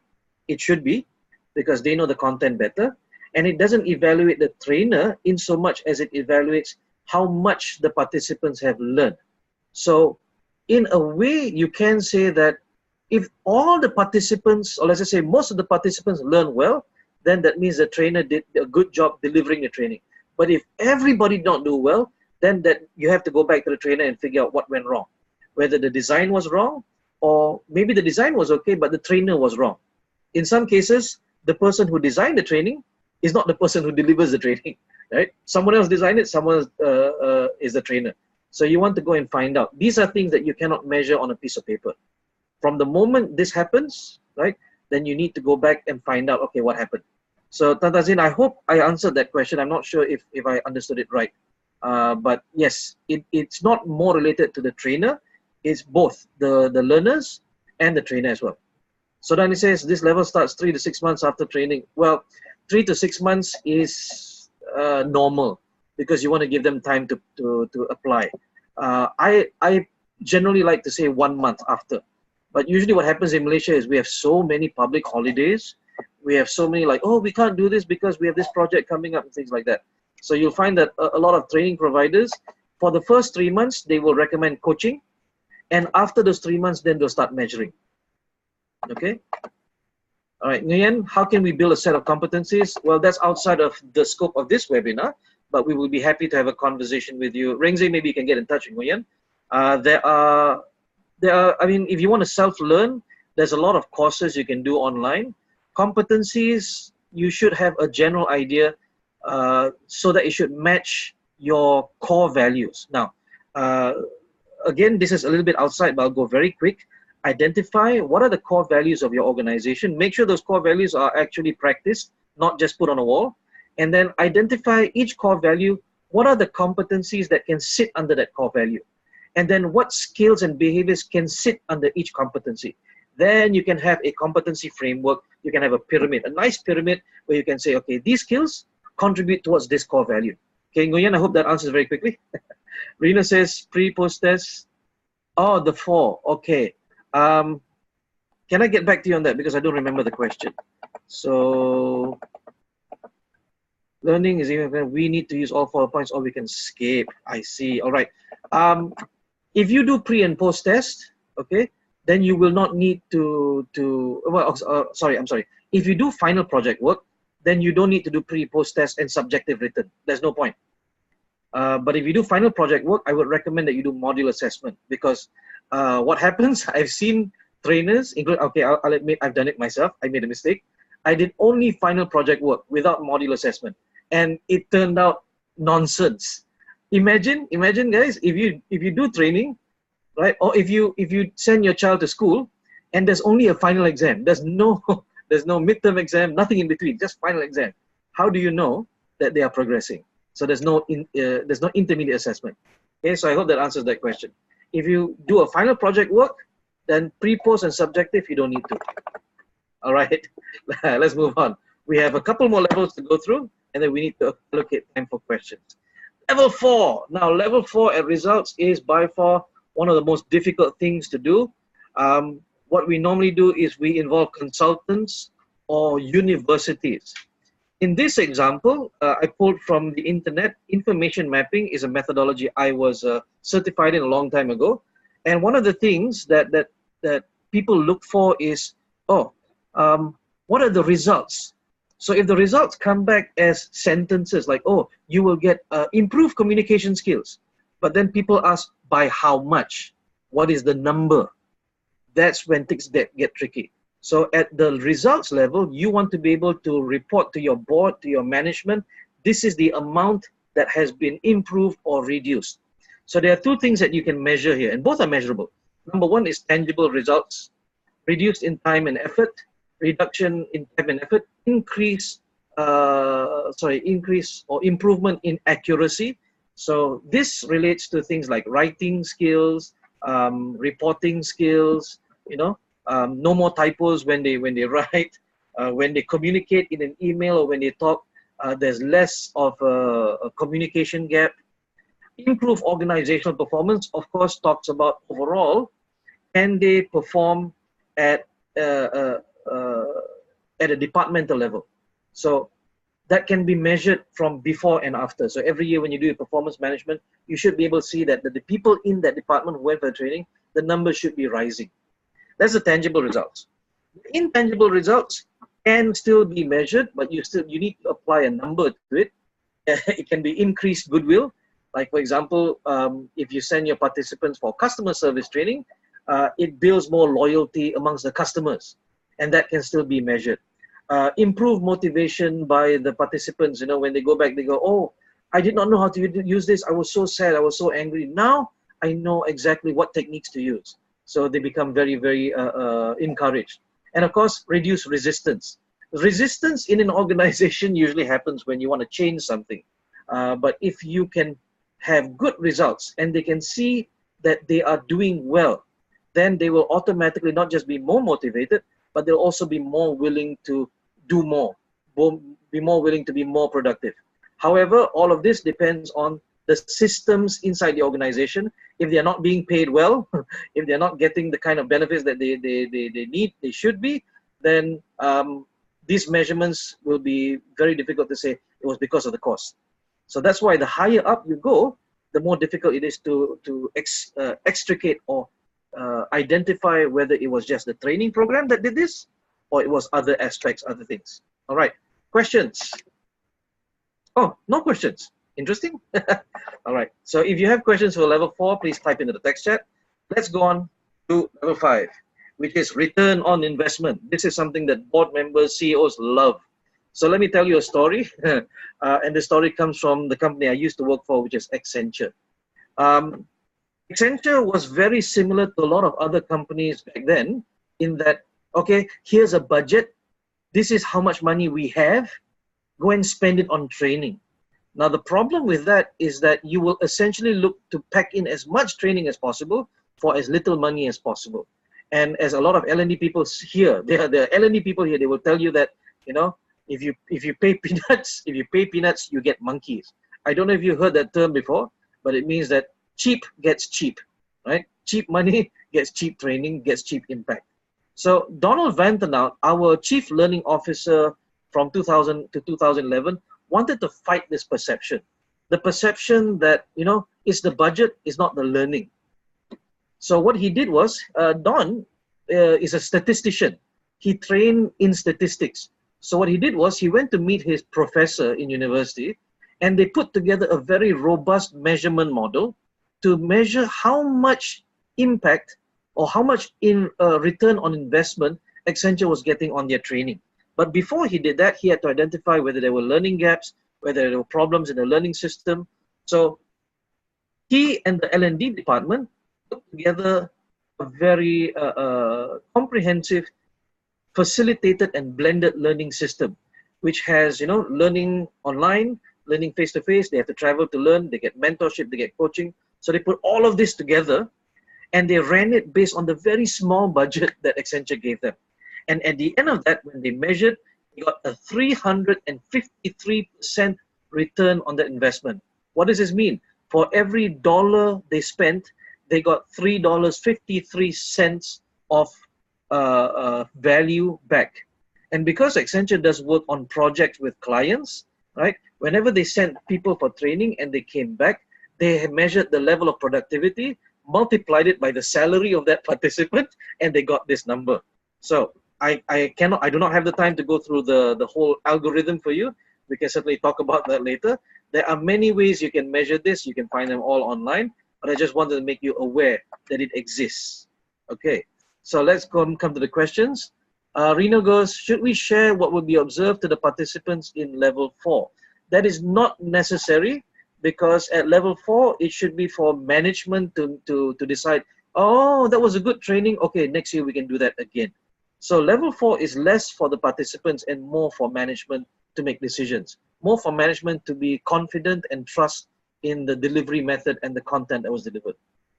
A: It should be, because they know the content better. And it doesn't evaluate the trainer in so much as it evaluates how much the participants have learned. So in a way, you can say that if all the participants, or let's just say most of the participants learn well, then that means the trainer did a good job delivering the training. But if everybody did not do well, then that you have to go back to the trainer and figure out what went wrong. Whether the design was wrong, or maybe the design was okay, but the trainer was wrong. In some cases, the person who designed the training is not the person who delivers the training, right? Someone else designed it, someone else is the trainer. So you want to go and find out. These are things that you cannot measure on a piece of paper. From the moment this happens, right, then you need to go back and find out, okay, what happened. So Tantazin, I hope I answered that question. I'm not sure if I understood it right. But yes, it's not more related to the trainer. It's both the learners and the trainer as well. So then he says this level starts 3 to 6 months after training. Well, 3 to 6 months is normal, because you want to give them time to apply. I generally like to say 1 month after. But usually what happens in Malaysia is we have so many public holidays. We have so many like, oh, we can't do this because we have this project coming up and things like that. So you'll find that a lot of training providers, for the first 3 months, they will recommend coaching. And after those 3 months, then they'll start measuring. Okay. All right, Nguyen, how can we build a set of competencies? Well, that's outside of the scope of this webinar, but we will be happy to have a conversation with you. Rengzi, maybe you can get in touch with Nguyen. There are, I mean, if you want to self-learn, there's a lot of courses you can do online. Competencies, you should have a general idea so that it should match your core values. Now, again, this is a little bit outside, but I'll go very quick. Identify what are the core values of your organization. Make sure those core values are actually practiced, not just put on a wall. And then identify each core value. What are the competencies that can sit under that core value? And then what skills and behaviors can sit under each competency? Then you can have a competency framework. You can have a pyramid, a nice pyramid where you can say, okay, these skills contribute towards this core value. Okay, Nguyen, I hope that answers very quickly. Rina says pre-post test. Oh, the 4. Okay. Can I get back to you on that, because I don't remember the question. So learning is even when we need to use all 4 points, or we can skip. I see. All right. If you do pre and post test, okay, then you will not need to well, sorry, I'm sorry. If you do final project work, then you don't need to do pre, post test and subjective written. There's no point. But if you do final project work, I would recommend that you do module assessment, because what happens, I've seen trainers, okay, I'll admit I've done it myself. I made a mistake. I did only final project work without module assessment, and it turned out nonsense. Imagine guys, if you do training, right, or if you send your child to school and there's only a final exam, there's no midterm exam, nothing in between, just final exam. How do you know that they are progressing? So there's no intermediate assessment. Okay, so I hope that answers that question. If you do a final project work, then pre-post and subjective, you don't need to. All right, let's move on. We have a couple more levels to go through, and then we need to allocate time for questions. Level 4. Now, level 4 at results is by far one of the most difficult things to do. What we normally do is we involve consultants or universities. In this example, I pulled from the internet. Information mapping is a methodology I was certified in a long time ago. And one of the things that people look for is, what are the results? So if the results come back as sentences like, oh, you will get improved communication skills, but then people ask, by how much? What is the number? That's when things get tricky. So at the results level, you want to be able to report to your board, to your management, this is the amount that has been improved or reduced. So there are two things that you can measure here, and both are measurable. Number one is tangible results, reduced in time and effort, reduction in time and effort, increase or improvement in accuracy. So this relates to things like writing skills, reporting skills, no more typos when they write, when they communicate in an email or when they talk, there's less of a communication gap. Improve organizational performance, of course, talks about overall, can they perform at a departmental level. So that can be measured from before and after. So every year when you do your performance management, you should be able to see that the people in that department who went for the training, the numbers should be rising. That's the tangible results. The intangible results can still be measured, but you need to apply a number to it. It can be increased goodwill. Like for example, if you send your participants for customer service training, it builds more loyalty amongst the customers, and that can still be measured. Improve motivation by the participants. When they go back, they go, oh, I did not know how to use this. I was so sad. I was so angry. Now I know exactly what techniques to use. So they become very, very encouraged. And of course, reduce resistance. Resistance in an organization usually happens when you want to change something. But if you can have good results and they can see that they are doing well, then they will automatically not just be more motivated, but they'll also be more willing to do more, be more willing to be more productive. However, all of this depends on the systems inside the organization. If they're not being paid well, if they're not getting the kind of benefits that they need, they should be, then these measurements will be very difficult to say it was because of the cost. So that's why the higher up you go, the more difficult it is to extricate or identify whether it was just the training program that did this or it was other aspects, other things. All right, questions? Oh, no questions. Interesting. All right, so if you have questions for level 4, please type into the text chat. Let's go on to level 5, which is return on investment. This is something that board members, CEOs love. So let me tell you a story. And the story comes from the company I used to work for, which is Accenture. Accenture was very similar to a lot of other companies back then in that, okay, here's a budget. This is how much money we have. Go and spend it on training. Now, the problem with that is that you will essentially look to pack in as much training as possible for as little money as possible. And as a lot of L&D people here, the L&D people here, they will tell you that, if you pay peanuts, you get monkeys. I don't know if you heard that term before, but it means that cheap gets cheap, right? Cheap money gets cheap training, gets cheap impact. So Donald Vantenhout, our chief learning officer from 2000 to 2011, wanted to fight this perception. The perception that, it's the budget, it's not the learning. So what he did was, Don is a statistician. He trained in statistics. So what he did was he went to meet his professor in university, and they put together a very robust measurement model to measure how much impact or how much in return on investment Accenture was getting on their training. But before he did that, he had to identify whether there were learning gaps, whether there were problems in the learning system. So he and the L&D department put together a very comprehensive, facilitated and blended learning system, which has, learning online, learning face-to-face. They have to travel to learn, they get mentorship, they get coaching. So they put all of this together and they ran it based on the very small budget that Accenture gave them. And at the end of that, when they measured, they got a 353% return on the investment. What does this mean? For every dollar they spent, they got $3.53 of value back. And because Accenture does work on projects with clients, right? Whenever they sent people for training and they came back, they have measured the level of productivity, multiplied it by the salary of that participant, and they got this number. So I do not have the time to go through the whole algorithm for you. We can certainly talk about that later. There are many ways you can measure this. You can find them all online, but I just wanted to make you aware that it exists. Okay, so let's come to the questions. Reno goes, should we share what would be observed to the participants in level 4? That is not necessary, because at level 4, it should be for management to decide, oh, that was a good training. Okay, next year we can do that again. So level 4 is less for the participants and more for management to make decisions. More for management to be confident and trust in the delivery method and the content that was delivered.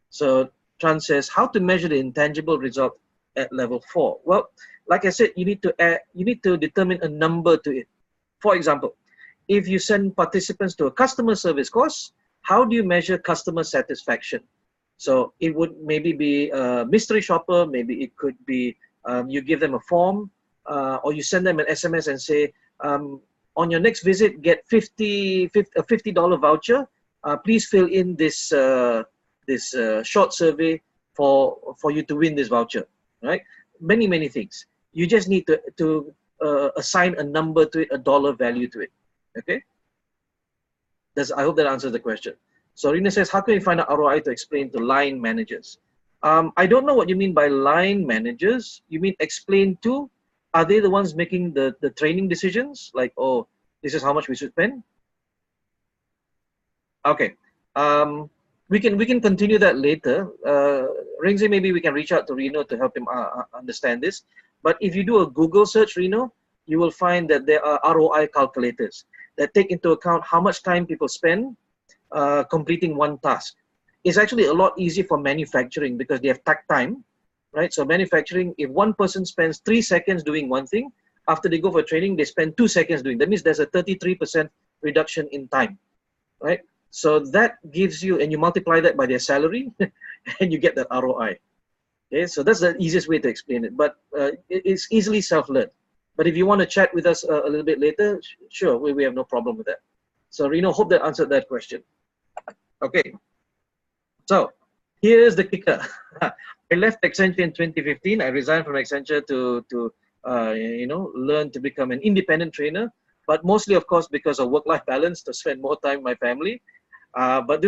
A: So Chan says, how to measure the intangible result at level 4? Well, like I said, you need to determine a number to it. For example, if you send participants to a customer service course, how do you measure customer satisfaction? So it would maybe be a mystery shopper, maybe it could be you give them a form, or you send them an SMS and say, on your next visit, get a $50 voucher. Please fill in this short survey for you to win this voucher, right? Many things. You just need to assign a number to it, a dollar value to it. Okay. I hope that answers the question. So Rina says, how can we find out ROI to explain to line managers? I don't know what you mean by line managers. You mean explain to? Are they the ones making the training decisions? Like, oh, this is how much we should spend? Okay. We can continue that later. Ringzi, maybe we can reach out to Reno to help him understand this. But if you do a Google search, Reno, you will find that there are ROI calculators that take into account how much time people spend completing one task. It's actually a lot easier for manufacturing because they have takt time, right? So manufacturing, if one person spends 3 seconds doing one thing, after they go for training, they spend 2 seconds doing. That means there's a 33% reduction in time, right? So that gives you, and you multiply that by their salary, and you get that ROI. Okay, so that's the easiest way to explain it. But it's easily self-learned. But if you want to chat with us a little bit later, sure, we have no problem with that. So Reno, hope that answered that question. Okay, so here's the kicker. I left Accenture in 2015. I resigned from Accenture to learn to become an independent trainer, but mostly, of course, because of work-life balance, to spend more time with my family. But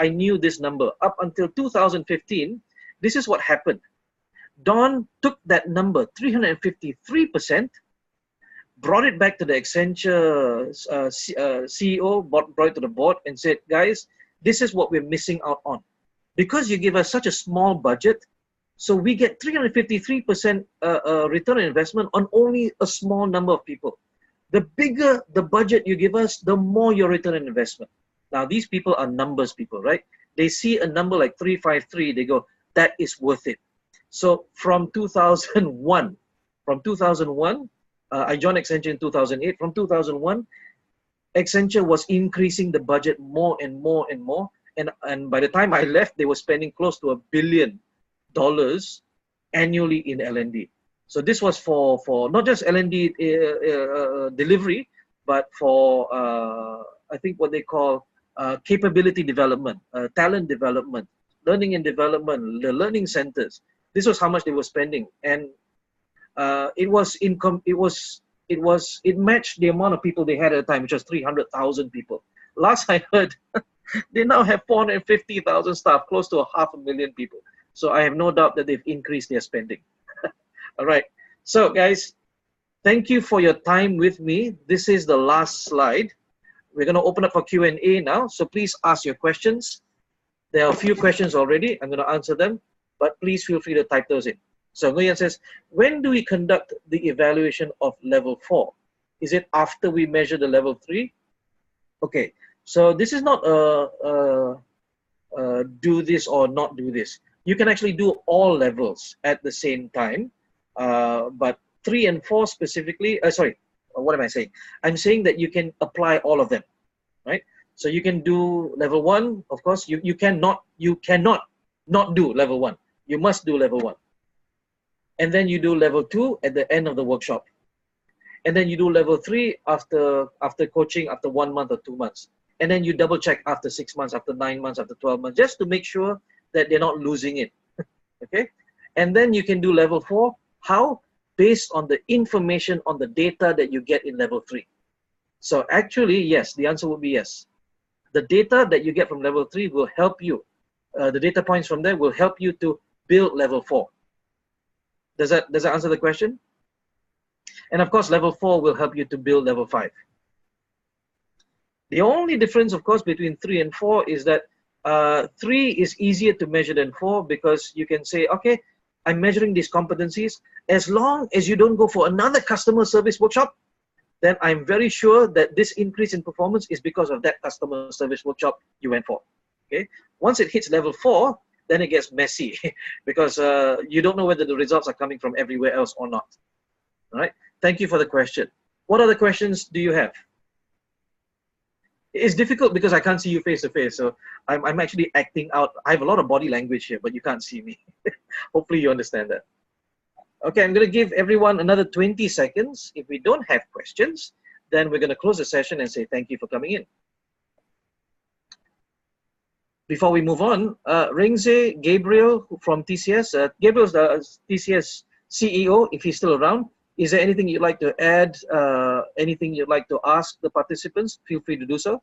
A: I knew this number. Up until 2015, this is what happened. Don took that number, 353%, brought it back to the Accenture CEO, brought it to the board and said, guys, this is what we're missing out on. Because you give us such a small budget, so we get 353% return on investment on only a small number of people. The bigger the budget you give us, the more your return on investment. Now, these people are numbers people, right? They see a number like 353, they go, that is worth it. So from 2001, I joined Accenture in 2008. From 2001, Accenture was increasing the budget more and more and more. And by the time I left, they were spending close to $1 billion annually in L&D. So this was for not just L&D delivery, but for, I think what they call capability development, talent development, learning and development, the learning centers. This was how much they were spending. And it matched the amount of people they had at the time, which was 300,000 people. Last I heard, they now have 450,000 staff, close to 500,000 people. So I have no doubt that they've increased their spending. All right. So guys, thank you for your time with me. This is the last slide. We're going to open up for Q&A now. So please ask your questions. There are a few questions already. I'm going to answer them, but please feel free to type those in. So Nguyen says, when do we conduct the evaluation of level 4? Is it after we measure the level 3? Okay, so this is not do this or not do this. You can actually do all levels at the same time, but 3 and 4 specifically, sorry, what am I saying? I'm saying that you can apply all of them, right? So you can do level 1, of course. You cannot not do level 1. You must do level 1. And then you do level 2 at the end of the workshop. And then you do level 3 after coaching, after 1 month or 2 months. And then you double check after 6 months, after 9 months, after 12 months, just to make sure that they're not losing it. Okay? And then you can do level 4. How? Based on the information, on the data that you get in level 3. So actually, yes, the answer would be yes. The data that you get from level 3 will help you. The data points from there will help you to build level 4. Does that answer the question? And of course, level 4 will help you to build level 5. The only difference, of course, between 3 and 4 is that 3 is easier to measure than 4, because you can say, okay, I'm measuring these competencies. As long as you don't go for another customer service workshop, then I'm very sure that this increase in performance is because of that customer service workshop you went for. Okay. Once it hits level 4, then it gets messy because you don't know whether the results are coming from everywhere else or not. All right. Thank you for the question. What other questions do you have? It's difficult because I can't see you face to face, so I'm actually acting out. I have a lot of body language here, but you can't see me. Hopefully you understand that. Okay, I'm going to give everyone another 20 seconds. If we don't have questions, then we're going to close the session and say thank you for coming in. Before we move on, Ringze Gabriel from TCS. Gabriel's the TCS CEO, if he's still around. Is there anything you'd like to add, anything you'd like to ask the participants? Feel free to do so.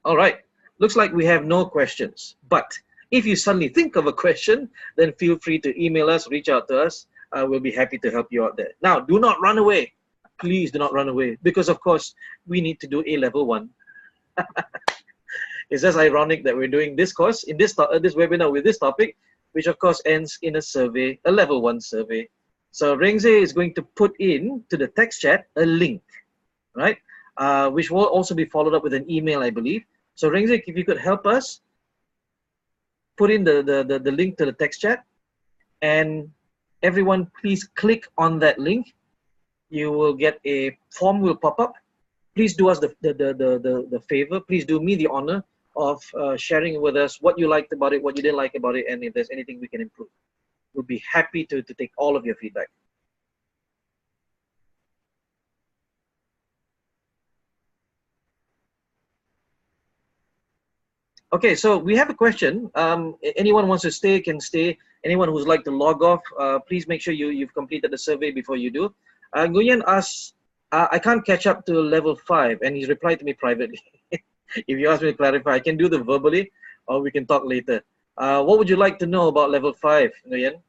A: All right, looks like we have no questions. But if you suddenly think of a question, then feel free to email us, reach out to us. We'll be happy to help you out there. Now, do not run away. Please do not run away, because of course, we need to do A level 1. It's just ironic that we're doing this course in this webinar with this topic, which of course ends in a survey, a level 1 survey. So Ringze is going to put in to the text chat a link, right? Which will also be followed up with an email, I believe. So Ringze, if you could help us put in the link to the text chat, and everyone please click on that link. You will get a form will pop up. Please do us the favor. Please do me the honor of sharing with us what you liked about it, what you didn't like about it, and if there's anything we can improve. We'll be happy to take all of your feedback. Okay, so we have a question. Anyone wants to stay can stay. Anyone who's like to log off, please make sure you've completed the survey before you do. Nguyen asks, I can't catch up to level 5, and he's replied to me privately. If you ask me to clarify, I can do them verbally, or we can talk later. What would you like to know about level 5, Nguyen?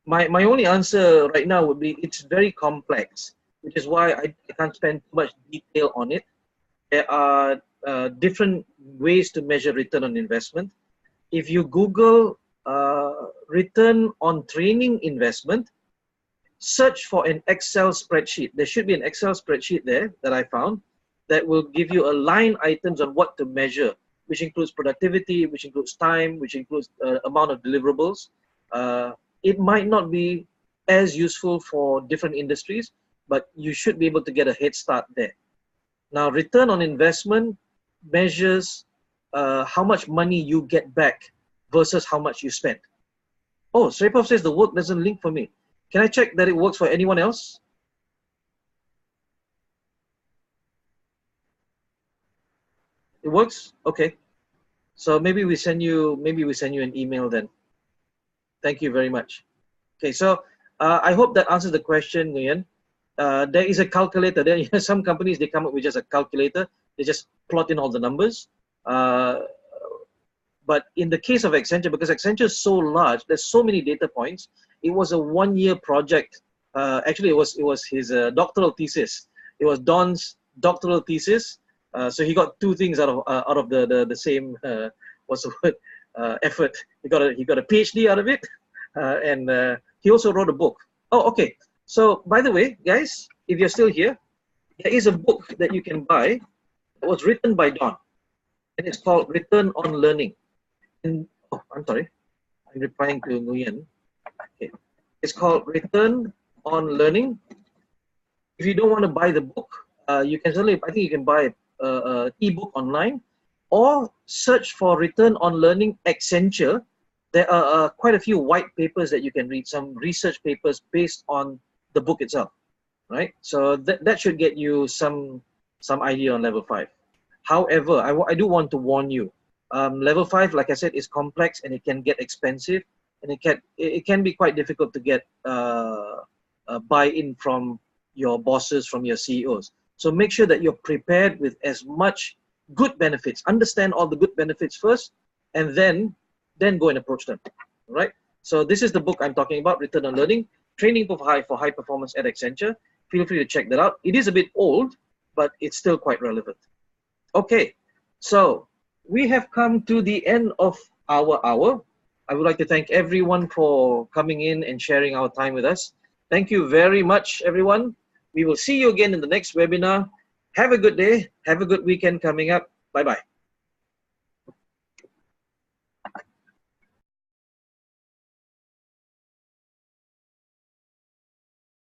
A: My only answer right now would be it's very complex, which is why I can't spend too much detail on it. There are different ways to measure return on investment. If you Google return on training investment, search for an Excel spreadsheet. There should be an Excel spreadsheet there that I found that will give you a line items on what to measure, which includes productivity, which includes time, which includes amount of deliverables. It might not be as useful for different industries, but you should be able to get a head start there. Now, return on investment measures how much money you get back versus how much you spend. Oh, Srepov says the work doesn't link for me. Can I check that it works for anyone else? It works? Okay. So maybe we send you an email then. Thank you very much. Okay, so I hope that answers the question, Nguyen. There is a calculator. There are some companies, they come up with just a calculator. They just plot in all the numbers. But in the case of Accenture, because Accenture is so large, there's so many data points. It was a 1-year project. Actually, it was his doctoral thesis. It was Don's doctoral thesis. So he got 2 things out of the same what's the word, effort. He got a PhD out of it, and he also wrote a book. Oh, okay. So, by the way, guys, if you're still here, there is a book that you can buy that was written by Don, and it's called Return on Learning. And, oh, I'm sorry, I'm replying to Nguyen. Okay. It's called Return on Learning. If you don't want to buy the book, you can certainly, I think you can buy an ebook online, or search for Return on Learning Accenture. There are quite a few white papers that you can read, some research papers based on the book itself, right? So that should get you some idea on level 5. However, I do want to warn you, level 5, like I said, is complex and it can get expensive, and it can be quite difficult to get buy-in from your bosses, from your CEOs. So make sure that you're prepared with as much good benefits. Understand all the good benefits first, and then go and approach them, right? So this is the book I'm talking about, Return on Learning, Training for High Performance at Accenture. Feel free to check that out. It is a bit old, but it's still quite relevant. Okay, so we have come to the end of our hour. I would like to thank everyone for coming in and sharing our time with us. Thank you very much, everyone. We will see you again in the next webinar. Have a good day. Have a good weekend coming up. Bye-bye.